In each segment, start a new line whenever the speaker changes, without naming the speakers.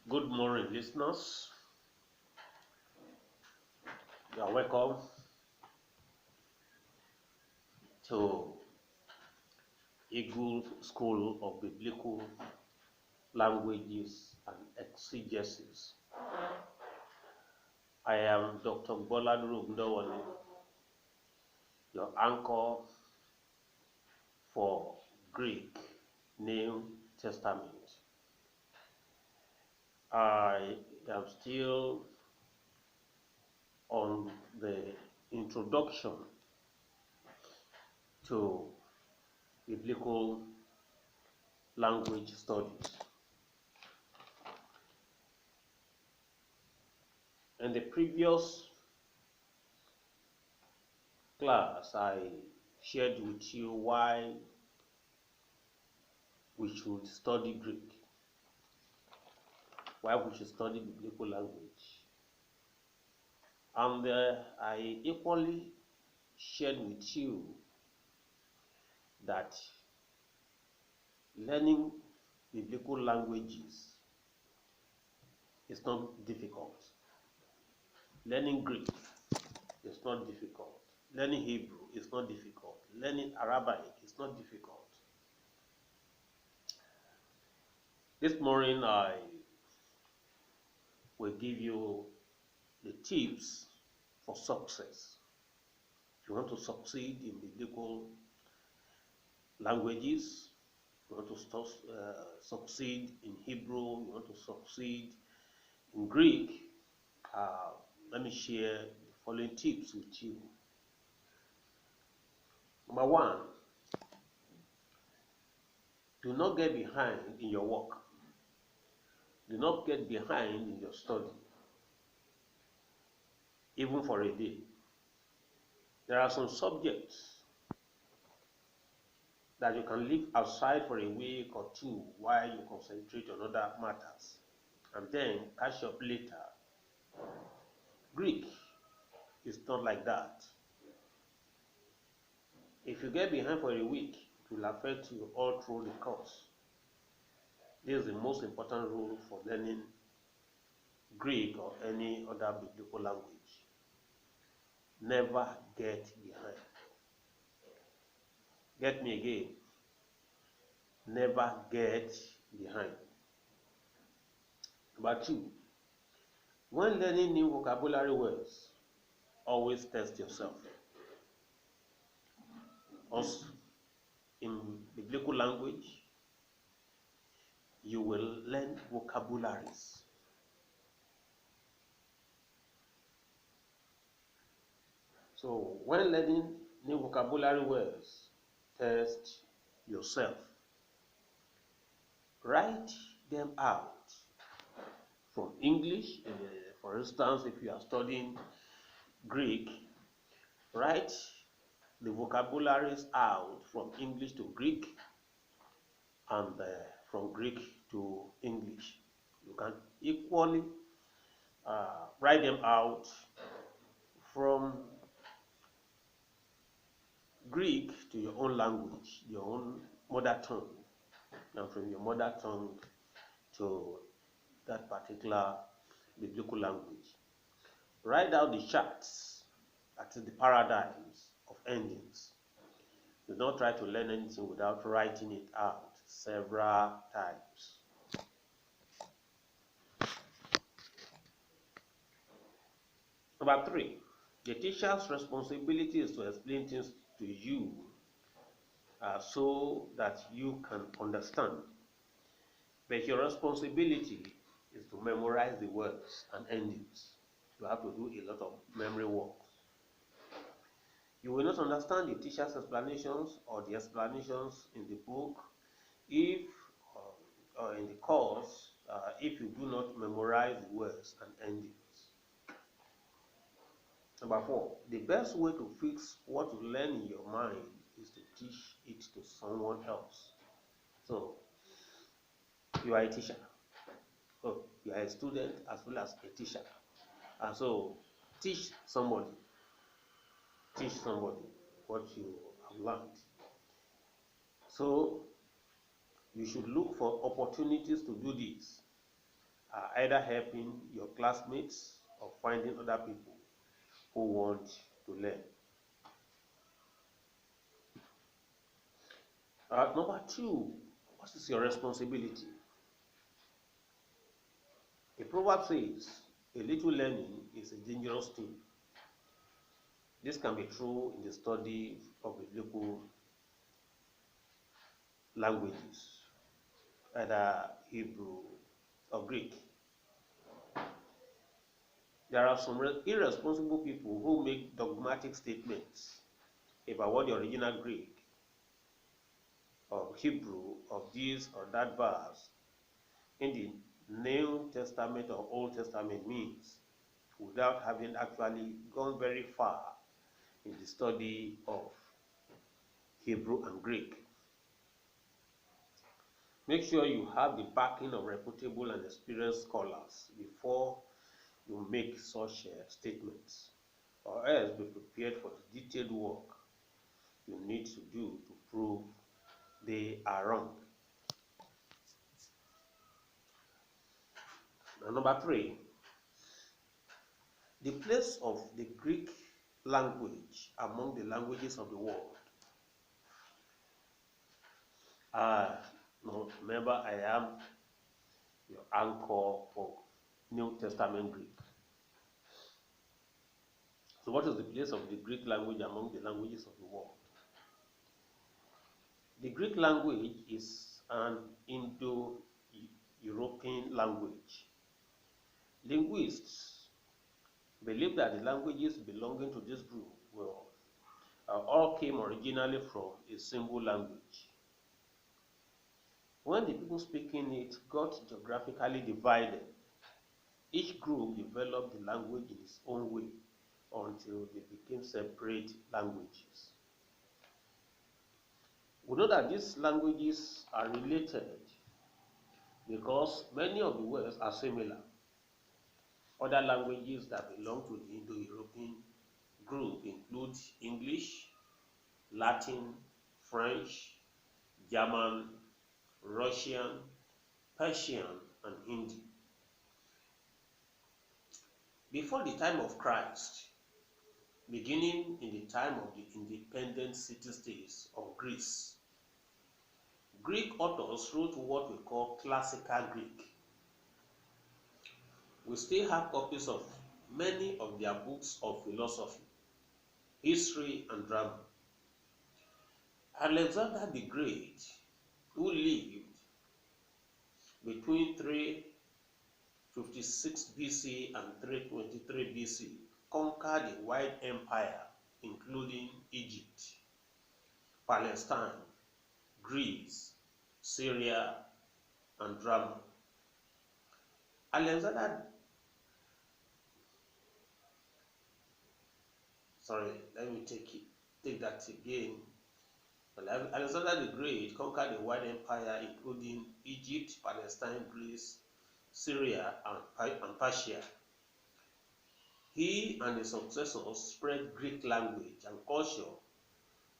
Good morning, listeners. You are welcome to Eagle School of Biblical Languages and Exegesis. I am Dr. Boladuru Ndowale, your anchor for Greek New Testament. I am still on the introduction to biblical language studies. In the previous class, I shared with you why we should study Greek, why we should study biblical language. And I equally shared with you that learning biblical languages is not difficult. Learning Greek is not difficult. Learning Hebrew is not difficult. Learning Arabic is not difficult. This morning I will give you the tips for success. If you want to succeed in biblical languages, you want to succeed in Hebrew, you want to succeed in Greek, let me share the following tips with you. Number one, do not get behind in your work. Do not get behind in your study, even for a day. There are some subjects that you can leave aside for a week or two while you concentrate on other matters, and then catch up later. Greek is not like that. If you get behind for a week, it will affect you all through the course. This is the most important rule for learning Greek or any other biblical language. Never get behind. Get me again. Never get behind. Number two, when learning new vocabulary words, always test yourself. Also, in biblical language, you will learn vocabularies. So, when learning new vocabulary words, test yourself. Write them out from English. For instance, if you are studying Greek, write the vocabularies out from English to Greek and from Greek to English. You can equally write them out from Greek to your own language, your own mother tongue, and from your mother tongue to that particular biblical language. Write out the charts, that is the paradigms of endings. Do not try to learn anything without writing it out several times. Number three, the teacher's responsibility is to explain things to you so that you can understand. But your responsibility is to memorize the words and endings. You have to do a lot of memory work. You will not understand the teacher's explanations or the explanations in the book if or in the course if you do not memorize the words and endings. Number four, the best way to fix what you learn in your mind is to teach it to someone else. So, you are a teacher. So, you are a student as well as a teacher. And so, teach somebody what you have learned. So, you should look for opportunities to do this. are either helping your classmates or finding other people who want to learn. Number two, what is your responsibility? A proverb says, a little learning is a dangerous thing. This can be true in the study of biblical languages, either Hebrew or Greek. There are some irresponsible people who make dogmatic statements about what the original Greek or Hebrew of this or that verse in the New Testament or Old Testament means, without having actually gone very far in the study of Hebrew and Greek. Make sure you have the backing of reputable and experienced scholars before you make such statements, or else be prepared for the detailed work you need to do to prove they are wrong. Now, number three, the place of the Greek language among the languages of the world. Remember, I am your anchor for New Testament Greek. So what is the place of the Greek language among the languages of the world? The Greek language is an Indo-European language. Linguists believe that the languages belonging to this group all came originally from a single language. When the people speaking it got geographically divided, each group developed the language in its own way until they became separate languages. We know that these languages are related because many of the words are similar. Other languages that belong to the Indo-European group include English, Latin, French, German, Russian, Persian, and Hindi. Before the time of Christ, beginning in the time of the independent city-states of Greece, Greek authors wrote what we call classical Greek. We still have copies of many of their books of philosophy, history, and drama. Alexander the Great, who lived between 356 BC and 323 BC, conquered a wide empire including Egypt, Palestine, Greece, Syria, and Drama. Let me take that again. Alexander the Great conquered a wide empire including Egypt, Palestine, Greece, Syria, and Persia. He and his successors spread Greek language and culture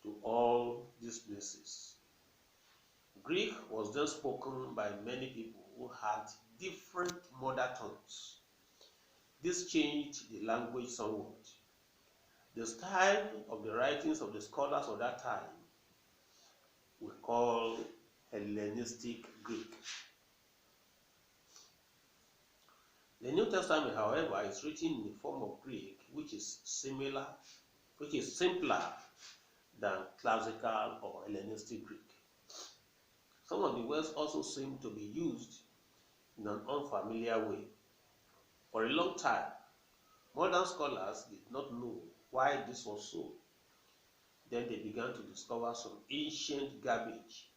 to all these places. Greek was then spoken by many people who had different mother tongues. This changed the language somewhat. The style of the writings of the scholars of that time we call Hellenistic Greek. The New Testament, however, is written in the form of Greek, which is simpler than classical or Hellenistic Greek. Some of the words also seem to be used in an unfamiliar way. For a long time, modern scholars did not know why this was so. Then they began to discover some ancient garbage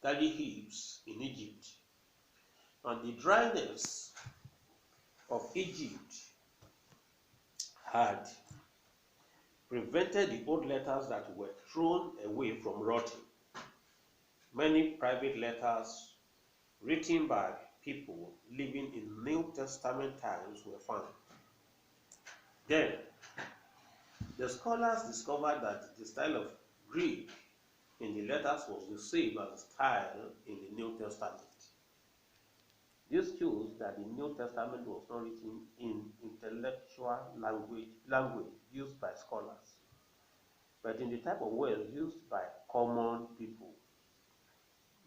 heaps in Egypt, and the dryness of Egypt had prevented the old letters that were thrown away from rotting. Many private letters written by people living in New Testament times were found. Then, the scholars discovered that the style of Greek in the letters was the same as the style in the New Testament. This shows that the New Testament was not written in intellectual language used by scholars, but in the type of words used by common people.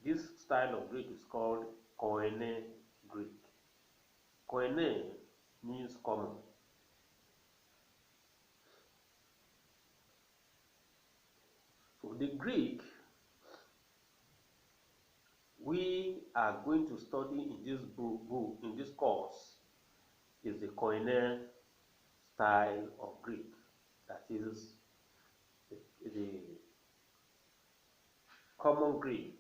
This style of Greek is called Koine Greek. Koine means common. So the Greek we are going to study in this book in this course is the Koine style of Greek. That is the common Greek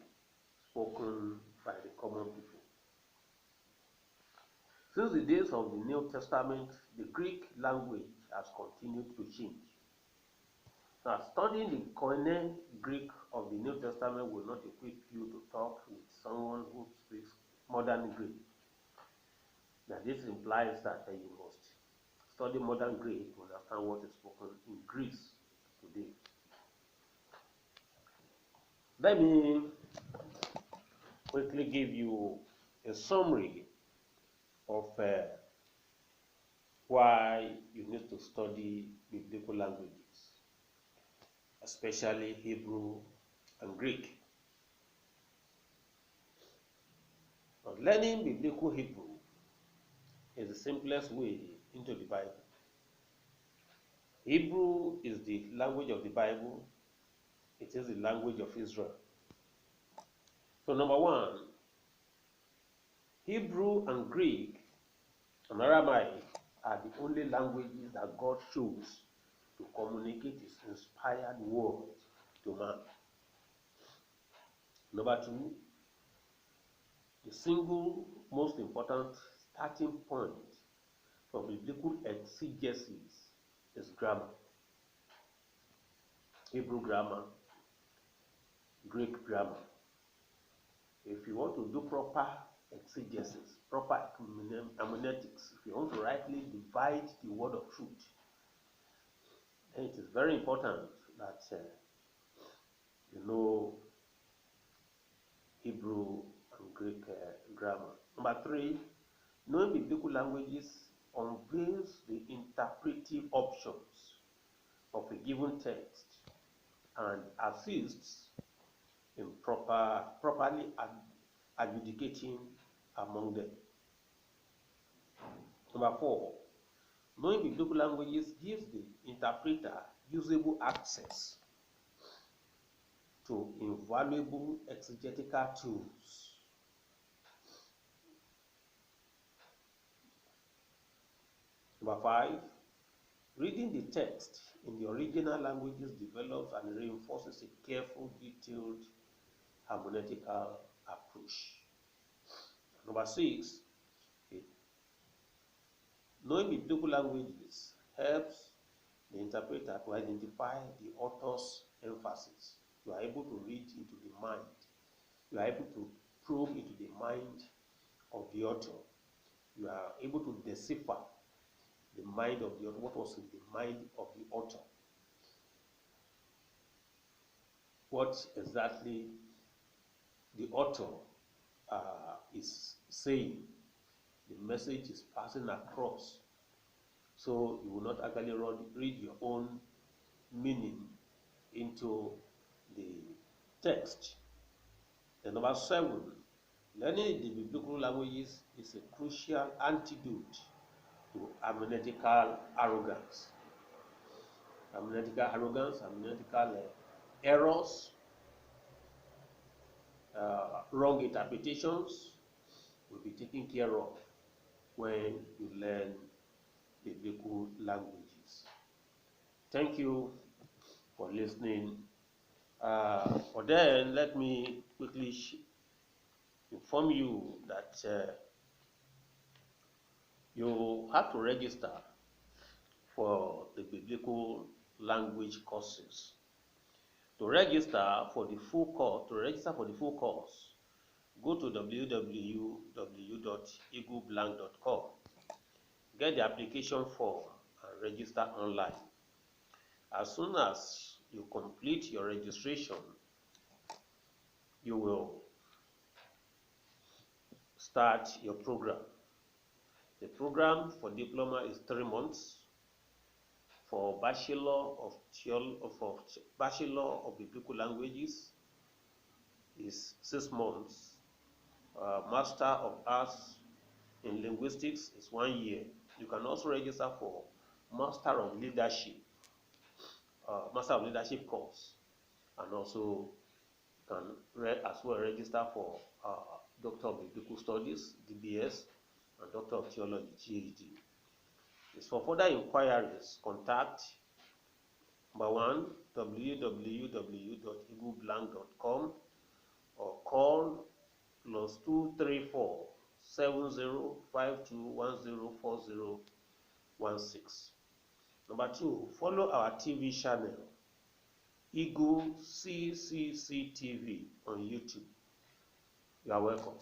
spoken by the common people. Since the days of the New Testament, the Greek language has continued to change. Now, studying the Koine Greek of the New Testament will not equip you to talk with someone who speaks modern Greek. Now, this implies that you must study modern Greek to understand what is spoken in Greece today. Let me quickly give you a summary of why you need to study biblical languages, especially Hebrew and Greek. Now, learning biblical Hebrew is the simplest way into the Bible. Hebrew is the language of the Bible. It is the language of Israel. So number one, Hebrew and Greek and Aramaic are the only languages that God chose to communicate His inspired word to man. Number two, the single most important starting point for biblical exegesis is grammar. Hebrew grammar, Greek grammar. If you want to do proper exegesis, proper hermeneutics, if you want to rightly divide the word of truth, then it is very important that you know Hebrew and Greek grammar. Number three, knowing biblical languages unveils the interpretive options of a given text and assists in properly adjudicating among them. Number four, knowing biblical languages gives the interpreter usable access to invaluable exegetical tools. Number five, reading the text in the original languages develops and reinforces a careful, detailed hermeneutical approach. Number six, knowing biblical languages helps the interpreter to identify the author's emphasis. You are able to read into the mind. You are able to probe into the mind of the author. You are able to decipher the mind of the author, what was in the mind of the author. What exactly the author is saying, the message is passing across. So you will not actually read your own meaning into the text. And number seven, learning the biblical languages is a crucial antidote to hermeneutical arrogance. Hermeneutical errors, wrong interpretations will be taken care of when you learn biblical languages. Thank you for listening. But then let me quickly inform you that you have to register for the biblical language courses. To register for the full course, go to www.eagleblank.com. Get the application form and register online. As soon as you complete your registration, you will start your program. The program for diploma is 3 months. For Bachelor of Biblical Languages is 6 months. Master of Arts in Linguistics is 1 year. You can also register for Master of Leadership course, and also you can as well register for Doctor of Biblical Studies (DBS) and Doctor of Theology (GHD). For further inquiries, contact number 1 www.eagleblank.com or call +234 7052104016. Number 2, follow our TV channel, Eagle CCC TV on YouTube. You are welcome.